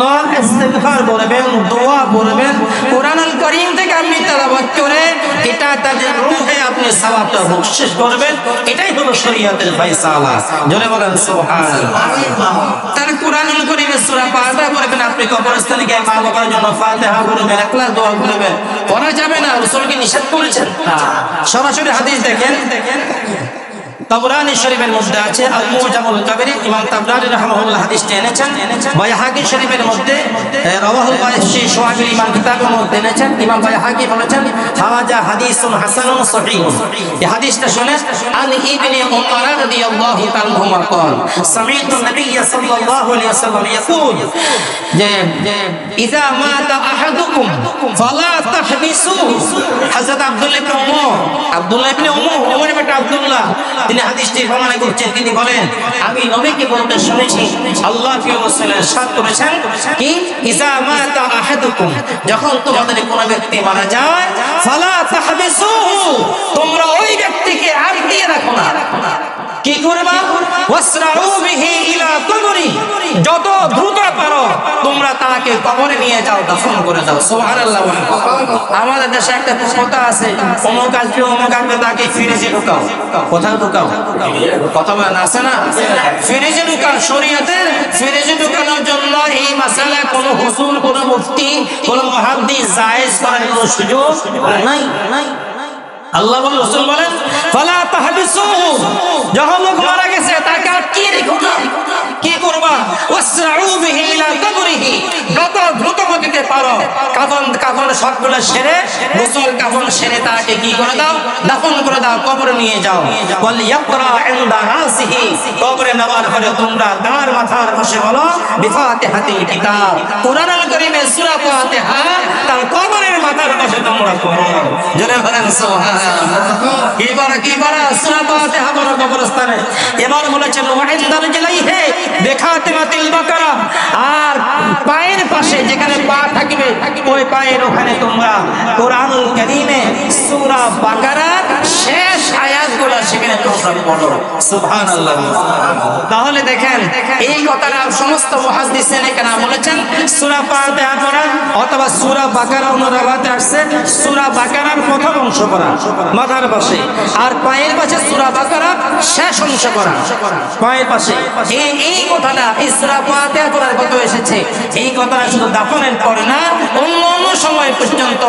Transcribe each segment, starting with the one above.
জন্য ইস্তিগফার করবেন, দোয়া করবেন, কোরআনুল কারীম থেকে আপনি তেলাওয়াত করে এটা তাদের রূহে আপনি সওয়াবটা বকশিশ করবেন। এটাই হলো শরীয়তের ফয়সালা। জোরে বলেন সুবহানাল্লাহ। তাহলে কোরআনুল কারীমের সূরা ফাতিহা পড়বেন, আপনি কবরস্থানে গিয়ে মা বাবার জন্য ফাতিহা পড়বেন, ইখলাস দোয়া করবেন, করা যাবে না, রাসূল কি নিষেধ করেছেন? সরাসরি হাদিস দেখেন, তাবরানী শরীফের মধ্যে আছে আল মুজামুল কাবির, ইমাম তাবরানী রাহিমাহুল্লাহ হাদিসটি এনেছেন। বাইহাকি শরীফের মধ্যে রাওয়াহুল বাইহাকি শুআবুল ঈমান কিতাবের মধ্যে এনেছেন। ইমাম বাইহাকি বলেছেন হাযা হাদিসুন হাসানুন সহিহ। এই হাদিসটা শুনে আন ইবনে উমর রাদিয়াল্লাহু তাআলা আনহুমা قال سمعت النبي صلى الله عليه وسلم يقول যে ইযা মাতা আহাদুকুম ফালা তাহবিসু। হযরত আব্দুল্লাহ ইবনে উমর বেটা আব্দুল্লাহ তিনি হাদিসটি বর্ণনা করছেন। তিনি বলেন আমি নবীকে বলতে শুনেছি আল্লাহ কি রাসূল ইরশাদ করেছেন কি ইযা মাতা আহাদুকুম, যখন তোমাদের কোন ব্যক্তি মারা যায় ফালা তাহবিসুহু, তোমরা ওই ব্যক্তিকে আটকিয়ে রাখো না। কি করবা? ওয়াসরাউ বিহি ইলা কবরি, যত দ্রুত পারো তোমরা তাকে কবরে নিয়ে যাও, দাফন করে দাও। সুবহানাল্লাহ। আমাদের দেশে একটা কথা আছে, অমুক আসবে অমুক আসবে তাকে ফ্রিজে ঢুকাও। কোথায় ঢুকাও? কথা বলেন আছে না? ফ্রিজে ঢুকাও। শরীয়তের ফ্রিজে ঢুকানোর জন্য এই মাসালা কোন হুজুর, কোন মুফতি, কোন মুহাদ্দিস জায়েজ করার কোনো সুযোগ নাই। আল্লাহ বলেন, রাসূল বলেন ফালা তাহবিসুহু, যখন লোক মারা গেছে তাকে আটকিয়ে রেখো না। কি করবা? ওয়াসরাউ বিহি ইলা কবরিহি, যত দ্রুত গতিতে পারো কাফন সবগুলো সেরে, গোসল কাফন সেরে তাকে কি করে দাও? দাফন করে দাও, কবরে নিয়ে যাও। ওয়াল ইয়াকরা ইনদা রাসিহি, কবরে নেওয়ার পরে তোমরা তার মাথার পাশে বলো বিফাতিহাতিল কিতাব, কোরআনুল কারীমের সূরা ফাতিহা তার কবরের মাথার পাশে তোমরা পড়ো। জোরে বলেন সুবহানাল্লাহ। কি বারা সূরা ফাতিহা পড়ো কবরস্থানে। এবার বলেছেন ওয়াইন্দার জালাইহি বিখাতিমাতিল বাকারা, আর পায়ের পাশে যেখানে পা থাকবে ওই পায়ের ওখানে তোমরা কোরআনুল কারীমে সূরা বাকারার শেষ আয়াতগুলো সেখানে তোমরা পড়ো। সুবহানাল্লাহ। তাহলে দেখেন এই কথাটা সমস্ত মুহাদ্দিসিন কেরাম বলেছেন সূরা ফাতিহা পড়া অথবা সূরা বাকারা অনুবাদে আসছে সূরা বাকারার প্রথম অংশ পড়া মাথার পাশে, আর পায়ের পাশে সূরা বাকারা শেষ অংশ পড়া পায়ের পাশে। এই কথাটা এই সূরা ফাতিহা পড়ার কথা এসেছে। এই কথাটা শুধু দাফনের পরে না, অন্য সময় পর্যন্ত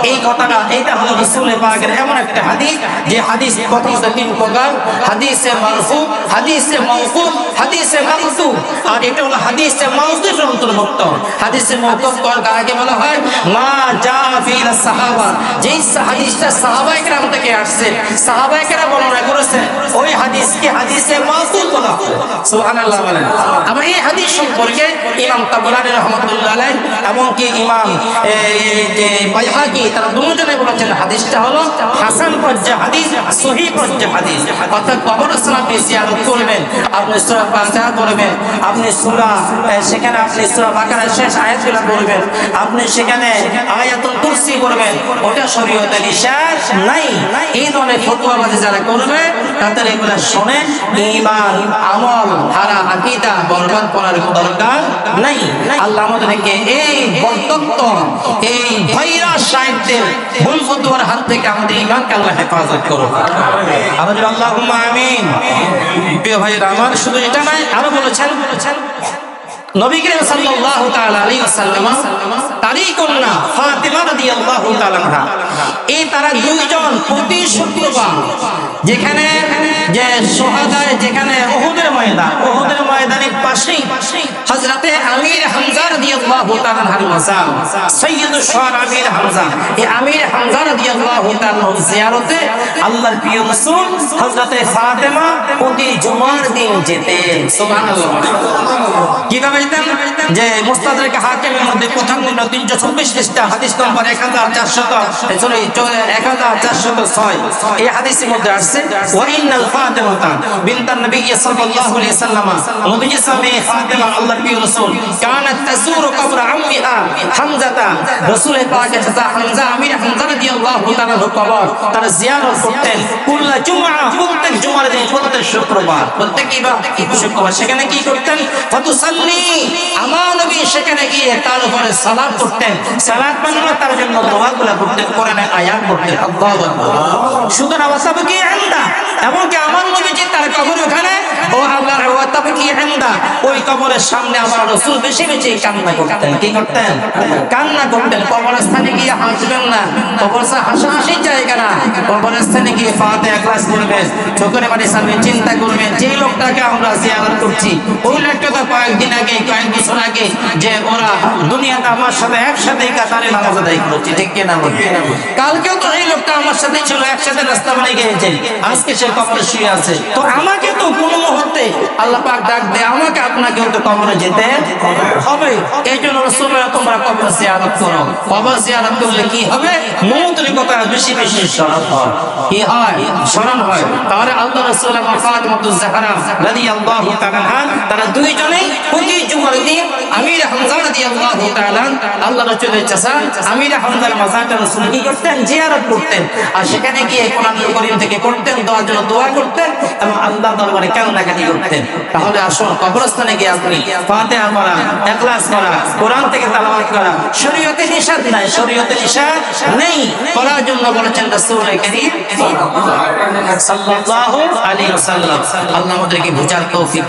এই কথাটা, এটা হলো রাসূলের পাকের এমন একটা হাদিস যে হাদিস প্রথমত তিন প্রকার: হাদিসে মারফু, হাদিসে মাওকুফ, হাদিসে মাকতুব। আর এটা হলো হাদিসে মাওকুফের অন্তর্ভুক্ত। হাদিসে মাওকুফ কাকে বলা হয়? মা জা ফিল সাহাবা, যেই হাদিসটা সাহাবায়ে কেরাম থেকে আসছে, সাহাবায়ে কেরাম বর্ণনা করেছেন, ওই হাদিসকে হাদিসে মাওকুফ বলা হয়। সুবহানাল্লাহ বলেন। আবার এই হাদিস সম্পর্কে ইমাম তাবরানী রাহমাতুল্লাহ আলাইহি এবং কি ইমাম বাইহাকি তারা দুজনে বলেছেন হাদিসটা হলো হাসান পর্যায়ের হাদিস, সহিহ পর্যায়ের হাদিস। অর্থাৎ কবরস্থানে আপনি জিয়ারত করবেন, আপনি সূরা ফাতিহা পড়বেন, আপনি সেখানে আপনি সূরা বাকারার শেষ আয়াতগুলো পড়বেন, আপনি সেখানে আয়াতুল কুরসি পড়বেন, ওটা শরীয়তের নিষেধ নাই। এই ধরনের ফতোয়াবাজি যারা করবে তাদের এগুলো শুনে ঈমান, আমল, হারা আকীদা বরবাদ করার দরকার নাই। আল্লাহ আমাদেরকে এই বক্তব্য, এই ভাইরাস সাহিত্যের ভুল ফতোয়ার হাত থেকে আমাদের ঈমানকে আল্লাহ হেফাজত করুন। আমাদের আল্লাহুম্মা আমিন। প্রিয় ভাইরা আমার, শুধু এটা নয়, আরো বলেছেন নবী করিম সাল্লাল্লাহু তাআলা আলাইহি ওয়াসাল্লাম তারই কন্যা ফাতিমা রাদিয়াল্লাহু তাআলা আনহা, এই তারা দুইজন প্রতি শুক্রবার যেখানে যে শহাদায়ে, যেখানে উহুদের ময়দানের পাশেই হযরতে আমির হামজা রাদিয়াল্লাহু তাআলা আনহুর মাজার, সাইয়্যিদুশ শুহাদা আমির হামজা, এই আমির হামজা রাদিয়াল্লাহু তাআলা জিয়ারতে আল্লাহর প্রিয় রাসূল হযরতে ফাতিমা প্রতি জুমার দিন যেতেন। সুবহানাল্লাহ। কিভাবে যেতেন? যে মুস্তাদরাক হাকিমের মধ্যে প্রথম নম্বর 326 পৃষ্ঠা হাদিস নম্বর 1406 এই হাদিসের মধ্যে আসছে ওয়া ইন্নাল ফাতিমাতা বিনতান নবী সাল্লাল্লাহু আলাইহি ওয়াসাল্লাম, নবী সাল্লাল্লাহু ফাতিমা আল্লাহর প্রিয় রাসূল কানাত তাসুরু কবর আম্মিহা হামজাতা, রাসূলের পাকের চাচা হামজা, আমির হামজা রাদিয়াল্লাহু তাআলা কবর তারা জিয়ারত করতেন কুল্লা জুমআ, প্রত্যেক জুমার দিন, প্রত্যেক শুক্রবার, প্রত্যেক শুক্রবার সেখানে কি করতেন? ফাতুসাল্লি, আমার নবী সেখানে গিয়ে গিয়ে তার উপরে সালাত করতেন, সালাত মানে তার জন্য দোয়াগুলো করতেন, কোরআনের আয়াত পড়তেন। আল্লাহু আকবার। সুতরাং ওয়াসাবকি ইনদা, এমনকি আমার নবীজি তার কবর ওখানে ও আল্লাহর ওয়াসাবকি ইনদা, ওই কবরের সামনে আমার রাসূল বেশি বেশি কান্না করতেন। কি করতেন? কান্না করতেন। কবরস্থানে গিয়ে হাসবেন না, কবরস্থান হাসাহাসির জায়গা না। কবরস্থানে গিয়ে ফাতিহা ক্লাস করবেন, চোখের পানি সামনে চিন্তা করবেন যে লোকটাকে আমরা জিয়ারত করছি, ওই লোকটা তো কয়েকদিন আগে, কয়েক বছর আগে যে ওরা দুনিয়াতে আমার সাথে একসাথে কাতারে নামাজ আদায় করছে, ঠিক কিনা বলুন? কালকেও তো এই লোকটা আমার সাথে ছিল, একসাথে রাস্তা বানিয়ে গিয়েছে, আজকে সে কবরে শুয়ে আছে। তো আমাকে তো কোনো মুহূর্তে আল্লাহ পাক ডাক দেয়, আমাকে আপনাকেও তো কবরে যেতে হবে। এই জন্য রাসূলুল্লাহ তোমরা কবর জিয়ারত করো। কবর জিয়ারত করলে কি হবে? মৌতের কথা বেশি বেশি স্মরণ হয়। কি হয়? স্মরণ হয়। তাহলে আল্লাহ রাসূলের ফাতিমাতুজ জাহরা রাদিয়াল্লাহু তাআলা আনহা, তারা দুইজনেই প্রতি জুমার দিন আমির হামজা রাদিয়াল্লাহু তাআলা, আল্লাহ রাসূলের চাচা আমির হামজার মাজারটা রাসূল কি করতেন? জিয়ারত করতেন। আর সেখানে গিয়ে কোরআনুল কারীম থেকে পড়তেন, দোয়ার জন্য দোয়া করতেন এবং আল্লাহর দরবারে কান্নাকাটি করতেন। তাহলে আসুন কবরস্থানে গিয়ে আপনি ফাতিহা পড়া, ইখলাস করা, কোরআন থেকে তেলাওয়াত করা শরীয়তে নিষেধ নাই, শরীয়তে নিষেধ নেই, করার জন্য বলেছেন রাসূল কারীম সাল্লাল্লাহু আলাইহি ওয়াসাল্লাম। আল্লাহ আমাদেরকে বুঝার তৌফিক